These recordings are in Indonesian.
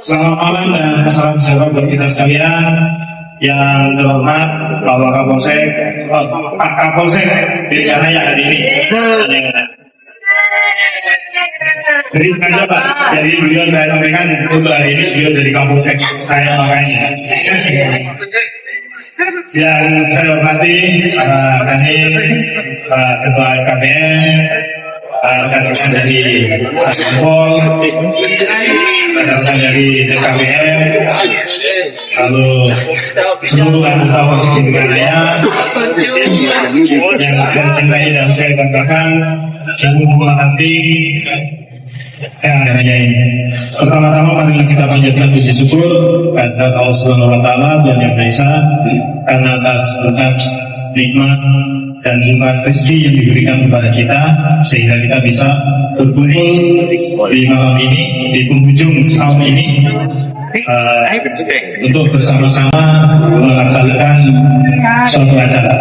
Selamat malam dan salam sejahtera buat kita sekalian. Yang terhormat Bapak Kapolsek, Pak Kapolsek Pirikana yang hari ini. Jadi sengaja Pak, jadi beliau saya sampaikan untuk hari ini beliau jadi Kapolsek saya makanya. Yang saya hormati kami Ketua KPN, rekan-rekan dari Satpol, rekan-rekan dari DKPM, lalu seluruh anggota Polsek Pirikana yang saya cintai dan saya banggakan, yang menghormati raya ini. Pertama-tama marilah kita panjatkan puji syukur kepada Allah Subhanahu wa taala dan Yang Maha Esa karena atas berkat nikmat dan jumlah rezeki yang diberikan kepada kita sehingga kita bisa berkumpul di malam ini di penghujung tahun ini untuk bersama-sama melaksanakan suatu acara.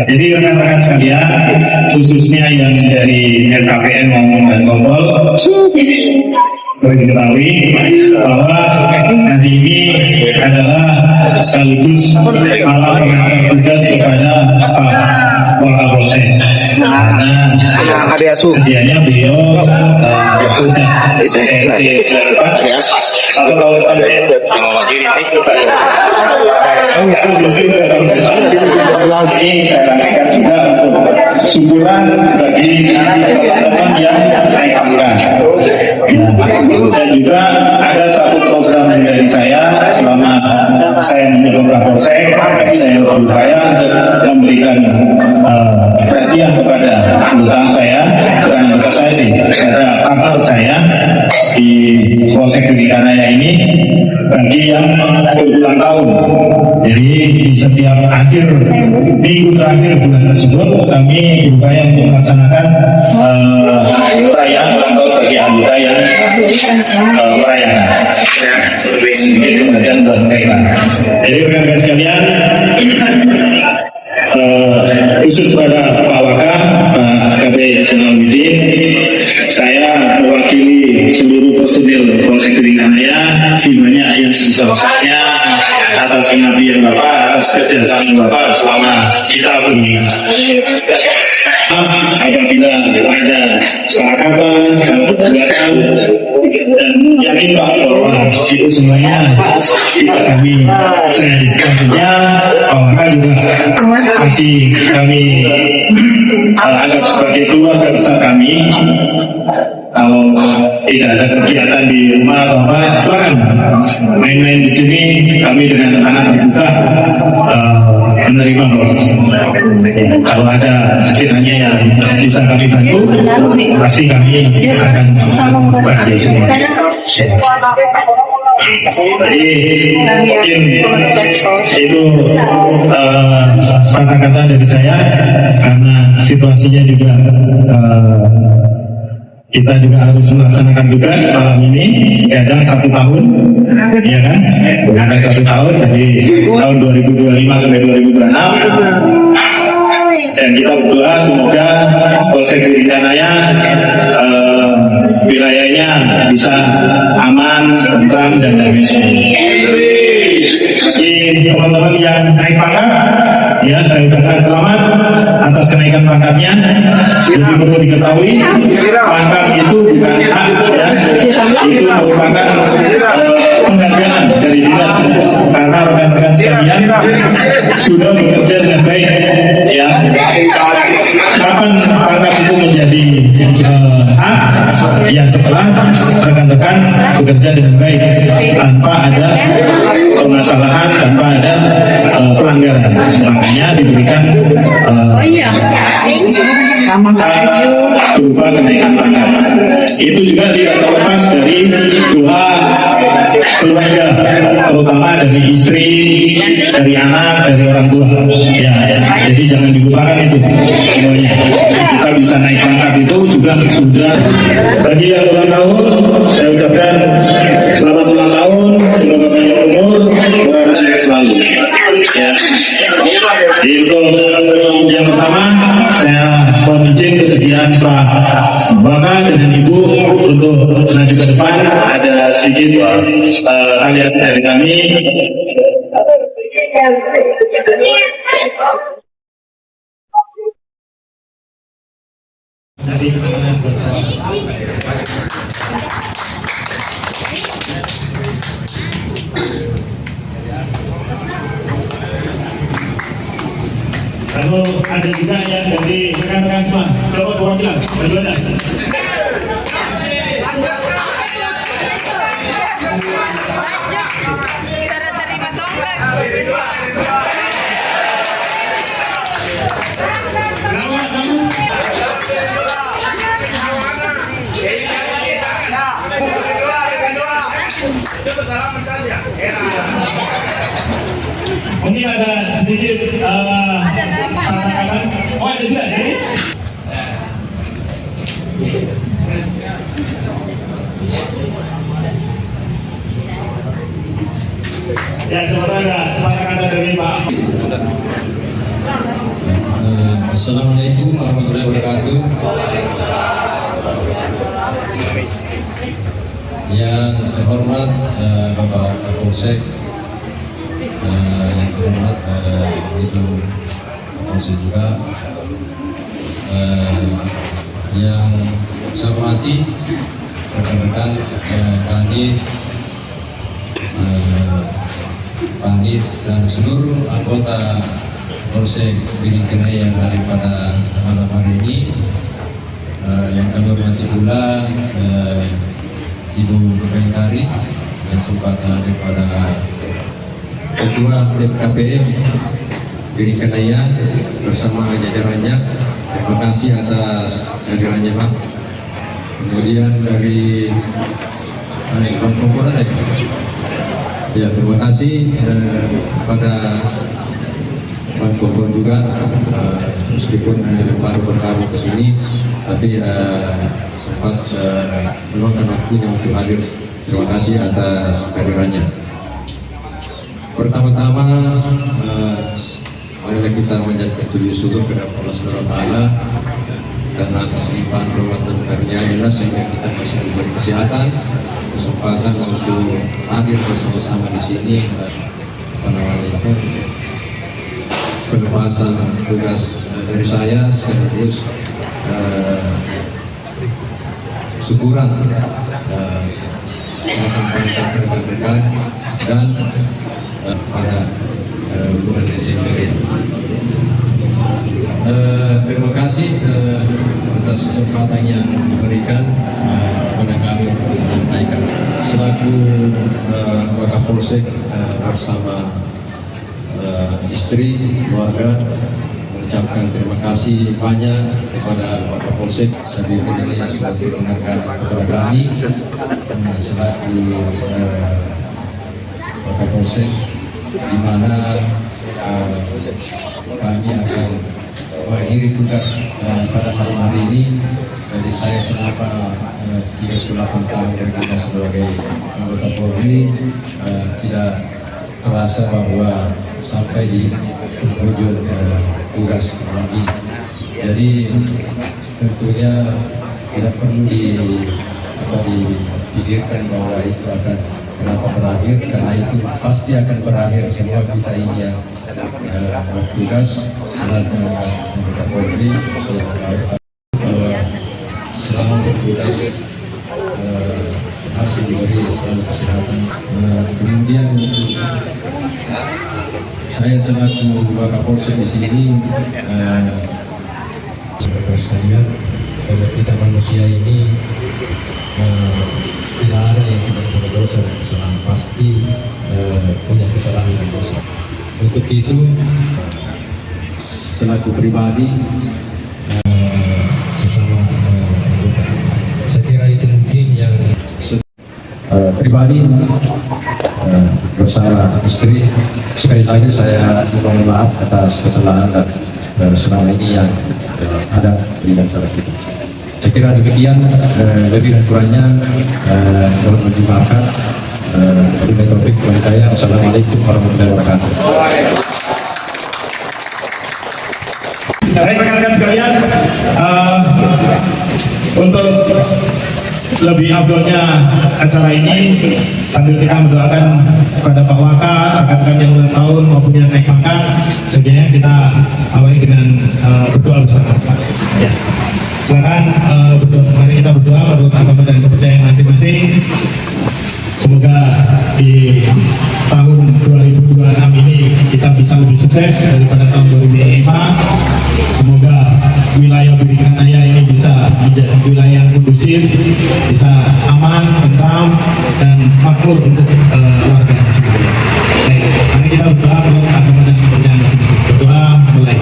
Jadi rekan-rekan sekalian, khususnya yang dari LKPN maupun dan Kompol, perlu diketahui bahwa hari ini adalah sekaligus malam pengantar tugas kepada Pak Kapolsek. Karena sedianya beliau sejak atau tahun lagi saya sampaikan juga untuk syukuran bagi teman-teman yang naik pangkat. Dan juga ada satu program dari saya selama saya menjadi Kapolsek, saya berupaya untuk memberikan perhatian kepada anggota saya, bukan anggota saya sih, kepada partner saya di Polsek Pirikana ini bagi yang berulang tahun. Jadi di setiap akhir minggu terakhir bulan tersebut kami berupaya untuk melaksanakan perayaan ulang tahun bagi anggota yang merayakan. Sedikit perhatian buat mereka. Jadi rekan-rekan sekalian, khusus pada Pak Waka, Pak KB Yasinaluddin, saya mewakili seluruh personil Polsek Pirikana jiwanya yang sebesar-besarnya atas pengabdian Bapak, atas kerjasama Bapak selama kita berminggu. Apabila ada salah kata, perbuatan, dan yakin Pak bahwa itu semuanya kita kami sengaja. Tentunya Pak Waka juga masih kami anggap sebagai keluarga besar kami. Kalau tidak ada kegiatan di rumah atau apa, silakan main-main di sini. Kami dengan anak terbuka menerima. Kalau ada sekiranya yang bisa kami bantu, pasti kami akan bantu semua. Jadi mungkin itu sepatah kata dari saya karena situasinya juga kita juga harus melaksanakan tugas malam ini kadang 1 tahun, ya kan? Ada 1 tahun, jadi tahun 2025 sampai 2026. Dan kita berdoa semoga Polsek Pirikana wilayahnya bisa aman, tentram, dan damai. Bagi teman-teman yang naik pangkat, ya saya ucapkan selamat atas kenaikan pangkatnya. Jadi perlu diketahui, pangkat itu bukan hak, ya. Itu merupakan penghargaan dari dinas karena rekan-rekan sekalian sudah bekerja dengan baik, ya. Kapan pangkat itu menjadi hak? Ya setelah rekan-rekan bekerja dengan baik tanpa ada permasalahan, tanpa ada pelanggaran, makanya diberikan berupa kenaikan pangkat. Itu juga tidak terlepas dari doa keluarga, terutama dari istri, dari anak, dari orang tua. Ya. Jadi jangan dilupakan itu semuanya. Kita bisa naik pangkat itu juga sudah. Bagi yang ulang tahun, saya ucapkan selamat ulang tahun, semoga panjang umur, sehat selalu. Ya. Itu yang pertama, saya mohon izin kesediaan Pak Bapak dengan Ibu untuk Untuk maju ke depan ada sedikit talian dari kami. Lalu ada juga yang dari rekan-rekan semua. Coba perwakilan, maju Anda. Cara terima tongkat. Mungkin ada sedikit kata-kata. Oh, ada juga ya? Ya, sebentar ada kata-kata dari Pak. Assalamualaikum warahmatullahi wabarakatuh. Yang terhormat Bapak Kapolsek, yang terhormat Ibu Kapolsek juga, yang saya hormati rekan-rekan Panit dan seluruh anggota Polsek Biringkenai yang ada pada malam hari ini. Yang kami hormati pula Ibu Mentari yang sempat hadir pada Ketua DPKPM Biringkenai bersama jajarannya. Terima kasih atas kehadirannya, Pak. Kemudian dari komponen ya, terima kasih kepada Pak Kompon juga, meskipun baru ke sini, tapi sempat meluangkan waktunya untuk hadir. Terima kasih atas kehadirannya. Pertama-tama, marilah kita menjadikan puji syukur kepada Allah Subhanahu wa Ta'ala karena kesempatan rahmat karunia sehingga kita masih diberi kesehatan, kesempatan untuk hadir bersama-sama di sini. Penugasan tugas dari saya sekaligus syukuran rekan-rekan dan pada bulan Desember ini. Terima kasih atas kesempatan yang diberikan kepada kami untuk menyampaikan. Selaku Bapak Polsek bersama istri, keluarga, mengucapkan terima kasih banyak kepada Bapak Polsek sambil ini selaku mendengarkan kepada kami selaku Bapak Polsek, di mana kami akan mengakhiri tugas pada malam hari ini. Jadi saya selama 38 tahun bekerja sebagai anggota Polri tidak terasa bahwa sampai di ujung tugas lagi. Jadi tentunya tidak perlu dipikirkan bahwa itu akan kenapa berakhir, karena itu pasti akan berakhir. Semua kita ini yang bertugas selalu anggota Polri selama bertugas masih diberi selalu kesehatan. Kemudian saya selaku Bapak Polsek di sini, sekalian, kalau kita manusia ini tidak ada yang tidak punya dosa dan kesalahan, pasti punya kesalahan dan dosa. Untuk itu, selaku pribadi, sesama anggota, saya kira itu mungkin yang pribadi bersama istri. Sekali lagi saya mohon maaf atas kesalahan dan selama ini yang ada di antara kita. Saya kira demikian, lebih dan kurangnya mohon dimaafkan. Wabillahi taufiq wal hidayah. Wassalamualaikum warahmatullahi wabarakatuh. Baik rekan-rekan sekalian, untuk lebih abdolnya acara ini sambil kita mendoakan kepada Pak Waka, rekan-rekan yang ulang tahun maupun yang naik pangkat, sebenarnya kita awali dengan berdoa bersama. Ya. Silakan berdoa. Mari kita berdoa menurut agama dan kepercayaan masing-masing. Semoga di tahun 2026 ini kita bisa lebih sukses daripada tahun 2025. Semoga wilayah Bidikranaya ini bisa menjadi wilayah yang kondusif, bisa aman, tentram, dan makmur untuk warga semuanya. Baik, mari kita berdoa menurut agama dan kepercayaan masing-masing. Berdoa mulai.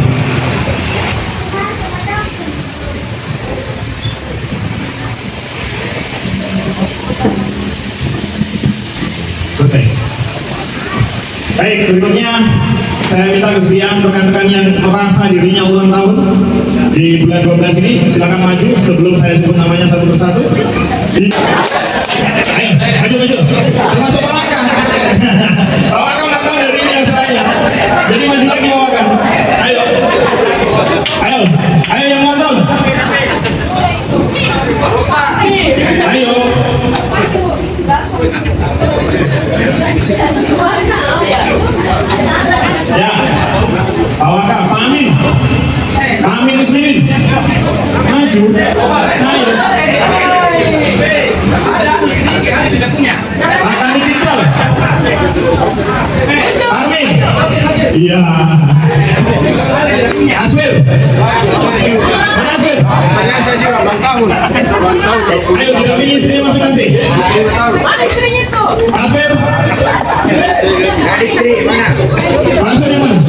Selesai. Baik, berikutnya saya minta kesediaan rekan-rekan yang merasa dirinya ulang tahun di bulan 12 ini, silakan maju sebelum saya sebut namanya satu persatu. Ayo, maju. Termasuk Pak Waka. Pak Waka ulang tahun dari ini masalahnya. Jadi maju lagi Pak Waka. Ayo yang ulang tahun. Ayo. Ya, Pak Waka, Pak Amin Muslimin, maju, ayo. Pak Tani Tinggal, Armin, iya. Aswil, mana Aswil? Saya juga ulang tahun. Ayo didampingi istrinya masing-masing. Mana istrinya tuh? Aswil, Istri mana? Aswil yang mana?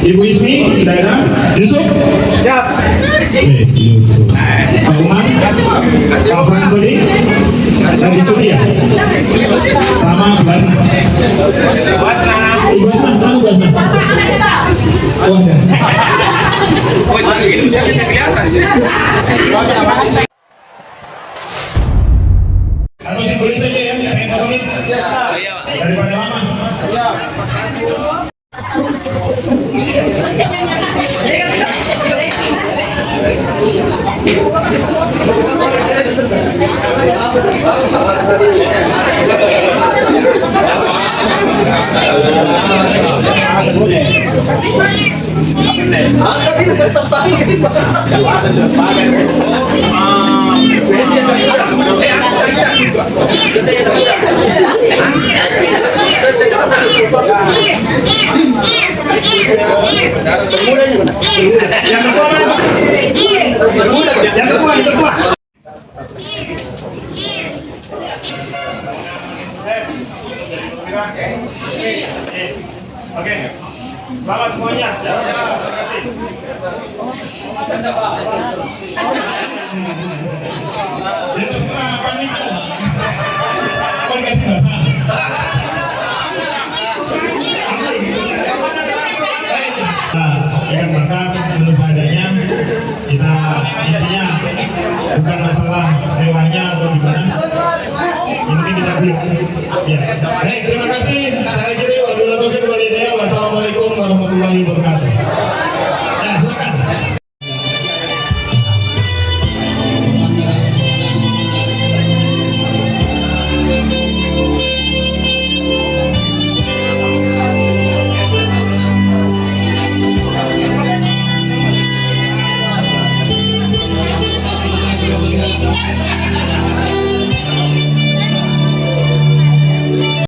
Ibu Ismi, sudah ada? Yusuf? Siap. Yes, Yusuf. Pak Umar? Pak Frans tadi? Lagi cuti ya? Sama Bu Basna. Ibu Basna, mana Bu Basna? Oh, ada. Atau simbolis saja ya, saya potongin. Daripada lama. Yang tertua mana Pak? Yang tertua. Oke. Selamat semuanya. Terima kasih. Ya terserah apa nih? Apa dikasih bahasa? Dengan bakat menurut seadanya, kita intinya bukan masalah mewahnya atau gimana, yang penting kita belum. Ya. Baik, terima kasih. Saya kira